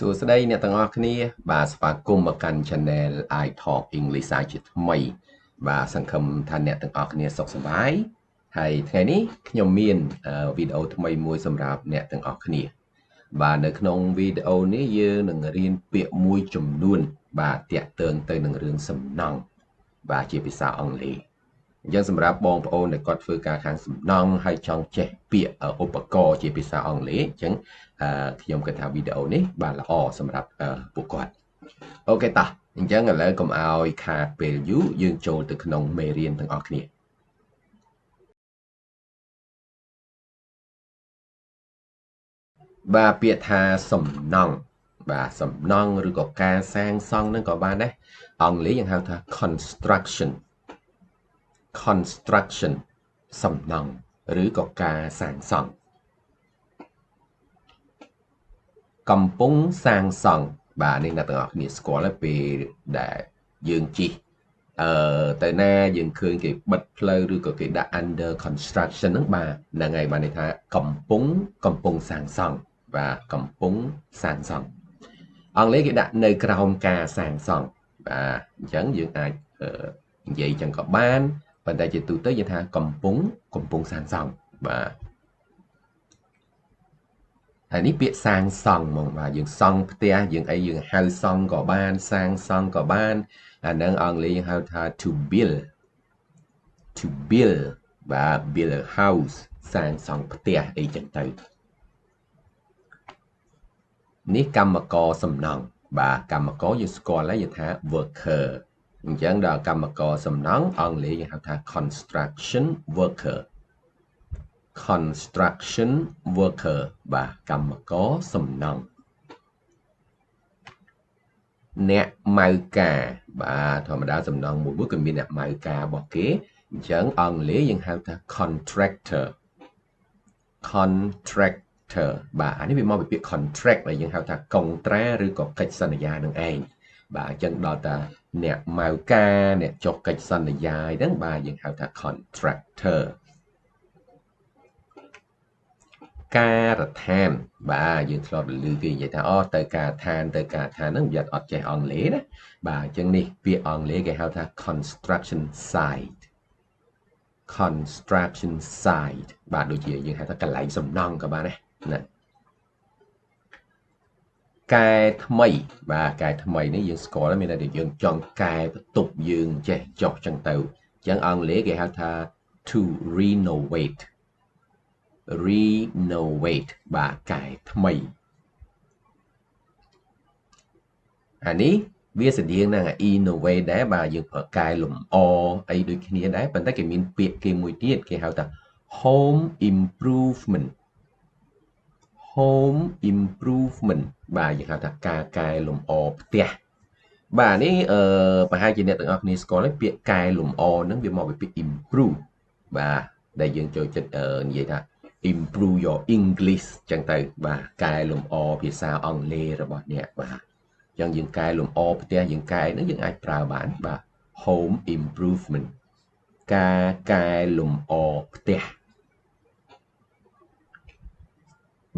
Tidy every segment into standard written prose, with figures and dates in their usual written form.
សួស្តីអ្នកទាំងអស់គ្នាបាទស្វាគមន៍មកកាន់ Channel I Talk English ជាថ្មីបាទសង្ឃឹមថាអ្នកទាំងអស់គ្នាសុខសប្បាយហើយថ្ងៃនេះខ្ញុំមានវីដេអូថ្មីមួយសម្រាប់អ្នកទាំងអស់គ្នាបាទនៅក្នុងវីដេអូនេះយើងនឹងរៀនពាក្យមួយចំនួនបាទតាក់ទងទៅនឹងរឿងសំណង់បាទជាភាសាអង់គ្លេសអញ្ចឹងសម្រាប់បងប្អូនដែលគាត់ធ្វើការខាងសំណង់ហើយចង់ចេះពាក្យឧបករណ៍ជាភាសាអង់គ្លេសអញ្ចឹងខ្ញុំគិតថាវីដេអូនេះបាទល្អសម្រាប់ពួកគាត់អូខេតោះអញ្ចឹងឥឡូវកុំឲ្យខាតពេលយូរយើងចូលទៅក្នុងមេរៀនទាំងអស់គ្នាបាទពាក្យថាសំណង់បាទសំណង់ឬក៏ការសាងសង់ហ្នឹងក៏បានដែរអង់គ្លេសយើងហៅថា construction សំណង់ឬក៏ការសាងសង់កំពុងសាងសង់បាទនេះអ្នកទាំងអស់គ្នាស្គាល់ហើយពេលដែលយើងជិះទៅណាយើងឃើញគេបិទផ្លូវឬក៏គេដាក់ under construction ហ្នឹងបាទហ្នឹងហើយបានន័យថាកំពុងសាងសង់បាទកំពុងសាងសង់អង់គ្លេសគេដាក់នៅក្រោមការសាងសង់បាទអញ្ចឹងយើងអាចនិយាយចឹងក៏បានប៉ុន្តែជាទូទៅយើងថាកំពុងសាងសង់បាទហើយនេះពាក្យសាងសង់ហ្មងបាទយើងសង់ផ្ទះយើងអីយើងហៅសង់ក៏បានសាងសង់ក៏បានអាហ្នឹងអង់គ្លេសយើងហៅថា to build បាទ build a house សាងសង់ផ្ទះអីចឹងទៅនេះកម្មករសំណង់បាទកម្មករយើងស្គាល់ហើយយើងថា worker អញ្ចឹងដល់កម្មករសំណង់អង់គ្លេសយើងហៅថា construction worker បាទកម្មករសំណង់អ្នកម៉ៅការបាទធម្មតាសំណង់មួយក៏មានអ្នកម៉ៅការរបស់គេអញ្ចឹងអង់គ្លេសយើងហៅថា contractor បាទអានេះវាមកពីពាក្យ contract ដែលយើងហៅថាកុងត្រាឬក៏កិច្ចសន្យានឹងឯងបាទអញ្ចឹងដល់តាអ្នកម៉ៅការអ្នកចុះកិច្ចសន្យាហ្នឹងបាទយើងហៅថា contractor ការដ្ឋានបាទយើងធ្លាប់ឮគេនិយាយថាទៅការដ្ឋានហ្នឹងវាអត់ចេះអង់គ្លេសណាបាទអញ្ចឹងនេះពាក្យអង់គ្លេសគេហៅថា construction site បាទដូចជាយើងហៅថាកន្លែងសំណង់ក៏បានដែរណាកែថ្មីបាទកែថ្មីនេះយើងស្គាល់មានន័យថាយើងចង់កែបន្ទប់យើងចេះចុះចឹងទៅអញ្ចឹងអង់គ្លេសគេហៅថា to renovate បាទកែថ្មីអានេះវាស្តៀងនឹង innovate ដែរបាទយើងប្រើកែលម្អអីដូចគ្នាដែរប៉ុន្តែគេមានពាក្យគេមួយទៀតគេហៅថា home improvement បាទយើងហៅថាការកែលម្អផ្ទះបាទនេះប្រហែលជាអ្នកទាំងអស់គ្នាស្គាល់ហើយពាក្យកែលម្អហ្នឹងវាមកពីពាក្យ improve បាទដែលយើងចូលចិត្តនិយាយថា improve your English ចឹងទៅបាទកែលម្អភាសាអង់គ្លេសរបស់អ្នកបាទអញ្ចឹងយើងកែលម្អផ្ទះយើងកែហ្នឹងយើងអាចប្រើបានបាទ home improvement ការកែលម្អផ្ទះ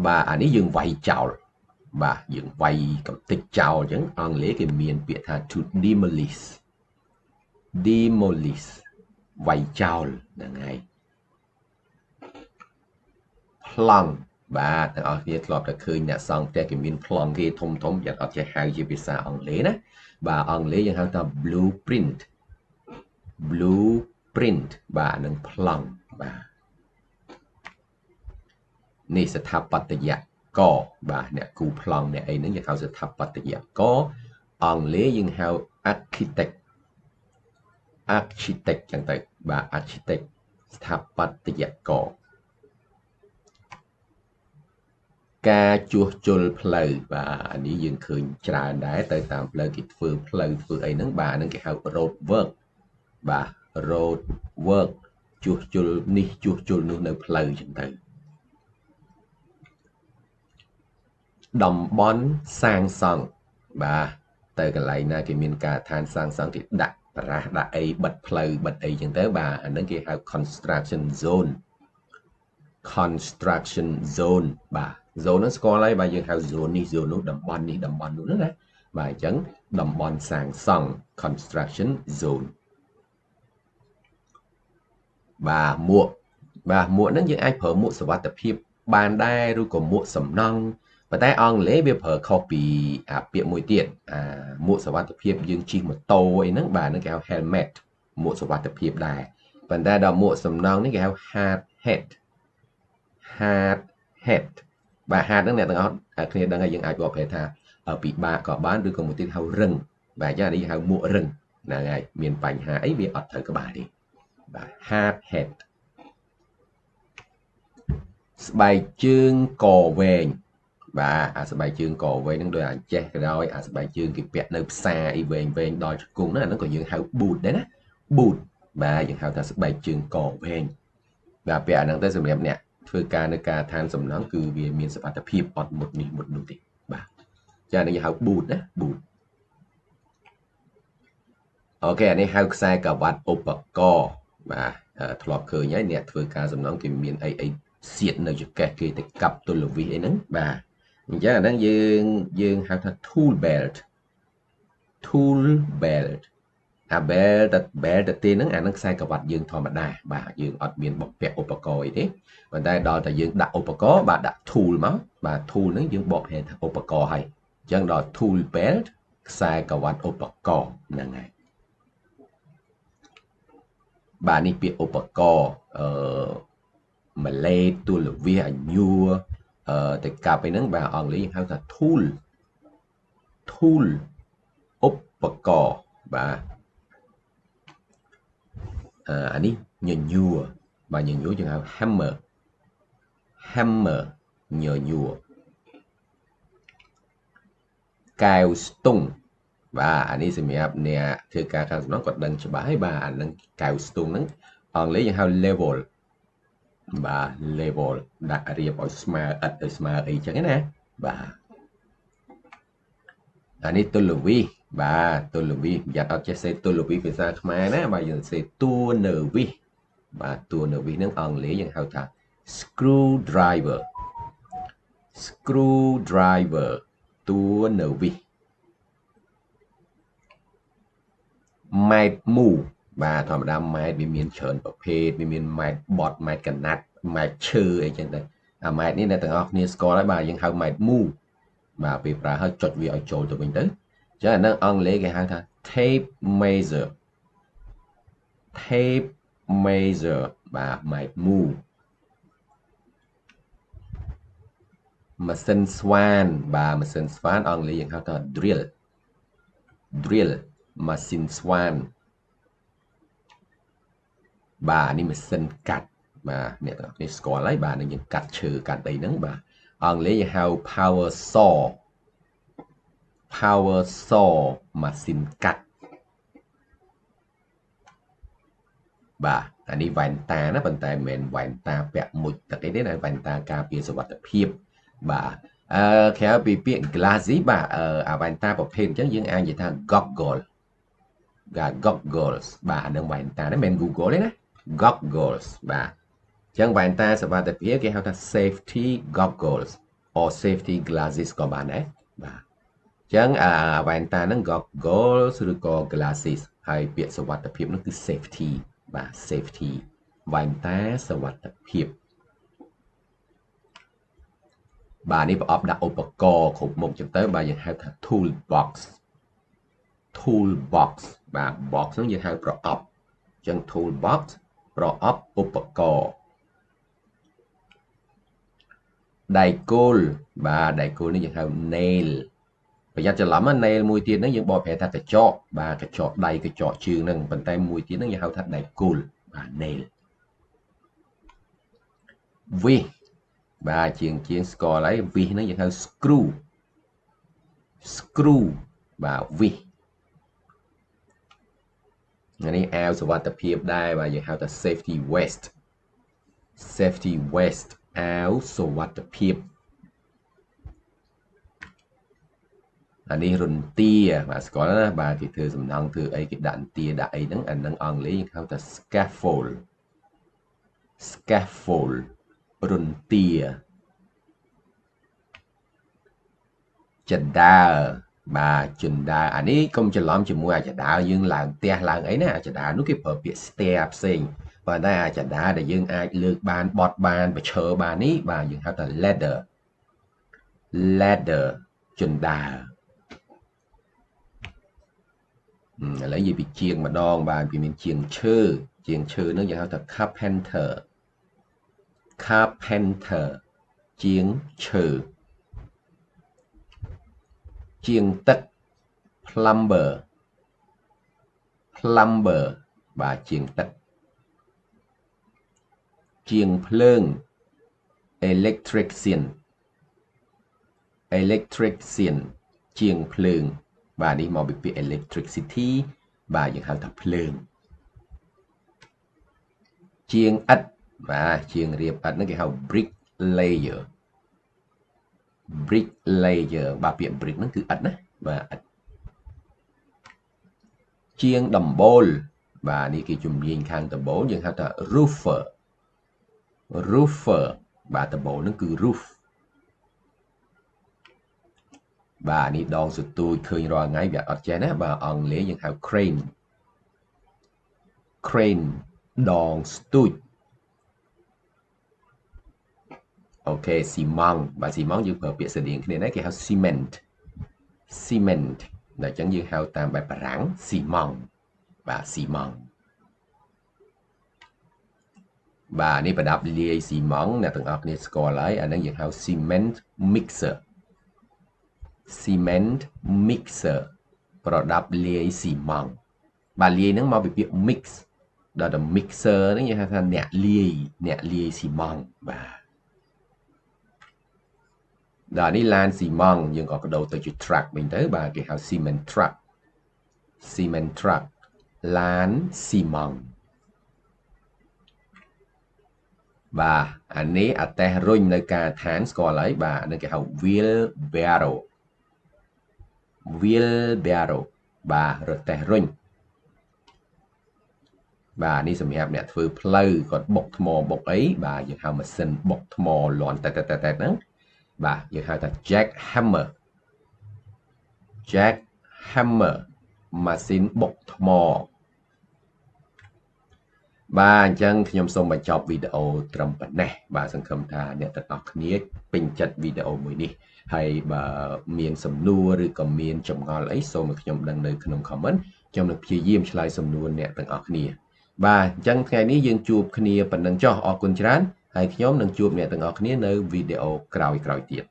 បាទអានេះយើងវាយចោលបាទយើងវាយកំទេចចោលអញ្ចឹងអង់គ្លេសគេមានពាក្យថា to demolish វាយចោលហ្នឹងហើយប្លង់បាទទាំងអស់គ្នាធ្លាប់តែឃើញអ្នកសង់ផ្ទះគេមានប្លង់គេធំយ៉ាងអត់ចេះហៅជាភាសាអង់គ្លេសណាបាទអង់គ្លេសយើងហៅថា blueprint បាទនឹងប្លង់បាទនេះស្ថាបត្យករបាទអ្នកគូប្លង់អ្នកអីហ្នឹងយើងហៅស្ថាបត្យករអង់គ្លេសយើងហៅ architect ចឹងទៅបាទ architect ស្ថាបត្យករការជួសជុលផ្លូវបាទអានេះយើងឃើញច្រើនដែរទៅតាមផ្លូវគេធ្វើផ្លូវធ្វើអីហ្នឹងបាទហ្នឹងគេហៅ road work បាទ road work ជួសជុលនេះជួសជុលនោះនៅផ្លូវចឹងទៅតំបន់សាងសង់បាទទៅកន្លែងណាគេមានការដ្ឋានសាងសង់គេដាក់បារាសដាក់អីបិទផ្លូវបិទអីចឹងទៅបាទអាហ្នឹងគេហៅ construction zone បាទ zone ហ្នឹងស្គាល់ហើយបាទយើងហៅ zone នេះ zone នោះតំបន់នេះតំបន់នោះណាបាទអញ្ចឹងតំបន់សាងសង់ construction zone បាទមួកហ្នឹងយើងអាចប្រើមួកសុវត្ថិភាពបានដែរឬក៏មួកសំណង់ប៉ុន្តែអង់គ្លេសវាប្រើខុសពីពាក្យមួយទៀតមួកសុវត្ថិភាពយើងជិះម៉ូតូអីហ្នឹងបាទហ្នឹងគេហៅ helmet មួកសុវត្ថិភាពដែរប៉ុន្តែដល់មួកសំណង់នេះគេហៅ hard hat បាទ hard ហ្នឹងអ្នកទាំងអស់គ្នាដឹងហើយយើងអាចបកប្រែថាពិបាកក៏បានឬក៏មួយទៀតហៅរឹងបាទអញ្ចឹងនេះហៅមួករឹងហ្នឹងហើយមានបញ្ហាអីវាអត់ត្រូវក្បាលទេបាទ hard hat ស្បែកជើងកវែងបាទអាស្បែកជើងកវែងហ្នឹងដោយអាចចេះក៏ដោយអាស្បែកជើងគេពាក់នៅផ្សារអីវែងដល់ជង្គង់ហ្នឹងអាហ្នឹងក៏យើងហៅ boot ដែរណា boot បាទយើងហៅថាស្បែកជើងកវែងបាទពាក់អាហ្នឹងទៅសម្រាប់អ្នកធ្វើការនៅការដ្ឋានសំណង់គឺវាមានសុវត្ថិភាពអត់មុតនេះមុតនោះទេបាទចា៎នេះហៅ boot ណា boot អូខេអានេះហៅខ្សែក្រវ៉ាត់ឧបករណ៍បាទធ្លាប់ឃើញហើយអ្នកធ្វើការសំណង់គេមានអីសៀតនៅចង្កេះគេទៅកាប់ទល់វិសអីហ្នឹងបាទអញ្ចឹងអាហ្នឹងយើងហៅថា tool belt អា belt ទៅទេហ្នឹងអាហ្នឹងខ្សែក្រវ៉ាត់យើងធម្មតាបាទយើងអត់មានបំពាក់ឧបករណ៍អីទេប៉ុន្តែដល់តែយើងដាក់ឧបករណ៍បាទដាក់ tool មកបាទ tool ហ្នឹងយើងបកប្រែថាឧបករណ៍ហើយអញ្ចឹងដល់ tool belt ខ្សែក្រវ៉ាត់ឧបករណ៍ហ្នឹងហើយបាទនេះពាក្យឧបករណ៍ម៉ាឡេទូលវិសអញួរទៅកាប់អីហ្នឹងបាទអង់គ្លេសយើងហៅថា tool ឧបករណ៍បាទអានេះញញួរបាទញញួរយើងហៅ hammer ញញួរកែវស្ទង់បាទអានេះសម្រាប់អ្នកធ្វើការខាងសំណង់គាត់ដឹងច្បាស់ហើយបាទអាហ្នឹងកែវស្ទង់ហ្នឹងអង់គ្លេសយើងហៅ level បាទ level ដាក់រៀបឲ្យស្មើឥតឲ្យស្មើអីចឹងណាបាទអានេះទល់វិសបាទទល់វិសយ៉ាត់អត់ចេះសេទល់វិសភាសាខ្មែរណាបាទយើងសេតួនៅវិសបាទតួនៅវិសហ្នឹងអង់គ្លេសយើងហៅថា screw driver តួនៅវិសម៉ែត្រមូលបាទធម្មតាម៉ែត្រវាមានច្រើនប្រភេទវាមានម៉ែត្របត់ម៉ែត្រកណាត់ម៉ែត្រឈើអីចឹងទៅអាម៉ែត្រនេះអ្នកទាំងអស់គ្នាស្គាល់ហើយបាទយើងហៅម៉ែត្រមូលបាទពេលប្រើហើយចុចវាឲ្យចូលទៅវិញទៅចឹងអានឹងអង់គ្លេសគេហៅថា tape measure បាទម៉ែត្រមូលម៉ាស៊ីនស្វានបាទម៉ាស៊ីនស្វានអង់គ្លេសយើងហៅថា drill ម៉ាស៊ីនស្វានបាទនេះម៉ាស៊ីនកាត់បាទអ្នកទាំងអស់គ្នាស្គាល់ហើយបាទនឹងយើងកាត់ឈើកាត់អីហ្នឹងបាទអង់គ្លេសយើងហៅ power saw ម៉ាស៊ីនកាត់បាទអានេះវ៉ែនតាណាប៉ុន្តែមិនមែនវ៉ែនតាពាក់មុជទឹកអីទេណាវ៉ែនតាការពារសុវត្ថិភាពបាទក្រៅពីពាក្យ glasses បាទអាវ៉ែនតាប្រភេទអញ្ចឹងយើងអាចនិយាយថា goggles បាទអានឹងវ៉ែនតាហ្នឹងមិនមែន Google ទេណា goggles បាទអញ្ចឹងវ៉ែនតាសុវត្ថិភាពគេហៅថា safety goggles or safety glasses ក៏បានដែរបាទអញ្ចឹងវ៉ែនតាហ្នឹង goggles ឬក៏ glasses ហើយពាក្យសុវត្ថិភាពនោះគឺ safety បាទ safety វ៉ែនតាសុវត្ថិភាពបាទនេះប្រអប់ដាក់ឧបករណ៍គ្រប់មុខចឹងទៅបាទយើងហៅថា tool box បាទ box ហ្នឹងយើងហៅប្រអប់អញ្ចឹង tool box ប្រអប់ឧបករណ៍ដែកគោលបាទដែកគោលនេះយើងហៅ nail ប្រយ័ត្នច្រឡំណា nail មួយទៀតហ្នឹងយើងបកប្រែថាកញ្ចក់បាទកញ្ចក់ដៃកញ្ចក់ជើងហ្នឹងប៉ុន្តែមួយទៀតហ្នឹងយើងហៅថាដែកគោលបាទ nail វិសបាទជាងស្គាល់ហើយវិសហ្នឹងយើងហៅ screw បាទវិសនេះអាវសុវត្ថិភាពដែរបាទយើងហៅថា safety vest អាវសុវត្ថិភាពអានេះរន្ទាបាទស្គាល់ណាបាទគេធ្វើសំណង់ធ្វើអីគេដាក់រន្ទាដាក់អីហ្នឹងអាហ្នឹងអង់គ្លេសគេហៅថា scaffold រន្ទា Chadar bà Chundar anh ấy không chỉ làm chỉ mua Chadar dương làng tia làng ấy nè Chadar nó cái phở biệt step sinh và đây Chadar để dương ai lược bàn bọt bàn và chờ bàn ấy bà dương hát là ladder Chundar lấy gì bị chiêng mà đong bà vì mình chiêng chơ nó dương hát là carpenter chiêng chơ chiêng tất plumber bà chiêng tất chiêng phơn electrician chiêng phơn bà đi màu bị electricity bà những hàng thập phơn chiêng ắt và chiêng riệp ắt nó cái hào bricklayer bà biển brick nó cứ ắt đó và chiêng đầm bồn và đi cái chùm nhìn khang tầm bồn nhưng hào là roofer bà tầm bồn nó cứ roof bà đi đòn sự tôi khơi rồi ngay việc ở trên á bà ông lấy những hào crane đòn tôi ok xi măng bà xi măng dương phở biệt sự điện cái này cái hào cement là chẳng dương hào tam bài bà ráng xi măng bà này bà đạp lia xi măng là từng ọc này score lại anh đang dương hào cement mixer bà đạp lia xi măng bà lia nó mau bị việc mix đó là mixer nó như là nẹt lia xi măng bà đó đi lan xi măng nhưng có cái đầu tới chữ truck mình tới bà cái hào cement truck lan xi măng bà anh ấy ở tay rung nơi cả tháng score lấy bà nơi cái hào wheelbarrow bà rồi tay rung bà đi xem hẹp nè thưa pleu còn bọc mò bọc ấy bà giờ hào mà xin bọc mò loạn tẹt đó bà giờ hào là jackhammer mà xin bọc mò bà chẳngខ្ញុំសូមបញ្ចប់វីដេអូត្រឹមប៉ុណ្ណេះបាទសង្ឃឹមថាអ្នកទាំងអស់គ្នាពេញចិត្តវីដេអូមួយនេះហើយបើមានសំណួរឬក៏មានចម្ងល់អីសូមឲ្យខ្ញុំដឹងនៅក្នុង comment ខ្ញុំនឹងព្យាយាមឆ្លើយសំណួរអ្នកទាំងអស់គ្នាបាទអញ្ចឹងថ្ងៃនេះយើងជួបគ្នាប៉ុណ្ណឹងចុះអរគុណច្រើនហើយខ្ញុំនឹងជួបអ្នកទាំងអស់គ្នានៅវីដេអូក្រោយទៀត